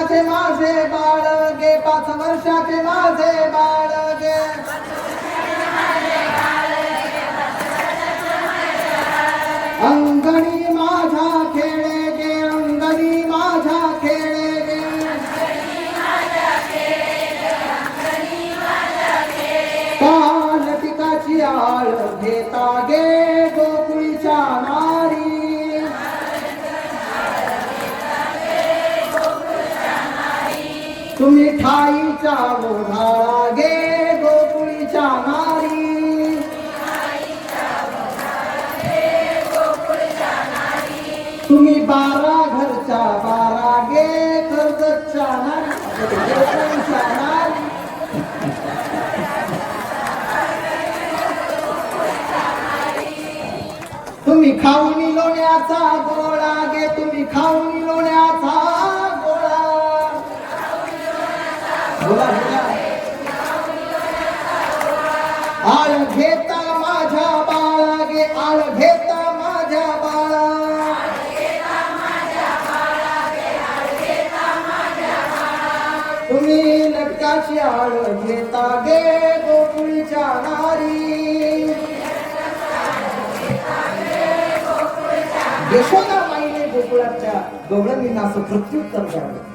वर्षाचे माझे बाळ गे, 5 वर्षाचे माझे बाळ गे, अंगणी माझा खेळे गे, अंगणी माझा खेळे गे, काल पिकाची आळ घेता गे गोकुळीच्या नारी, तुम्ही ठाईचा ओढाळा गे गोकुळीच्या नारी, तुम्ही 12 घरच्या 12 गे कर्जतच्या नारी, गोकुळीच्या नारी, तुम्ही खाऊन लोण्याचा गोळा गे, तुम्ही खाऊन लोण्याचा गोळा, बोला बोला, आळ घेता माझ्या बाळा गे, आळ घेता माझ्या बाळा, तुम्ही लटकाची आळ घेता गे गोकुळीच्या नारी, यशोदा माईने गोकुळाच्या गवळणींना असं प्रत्युत्तर द्यावं.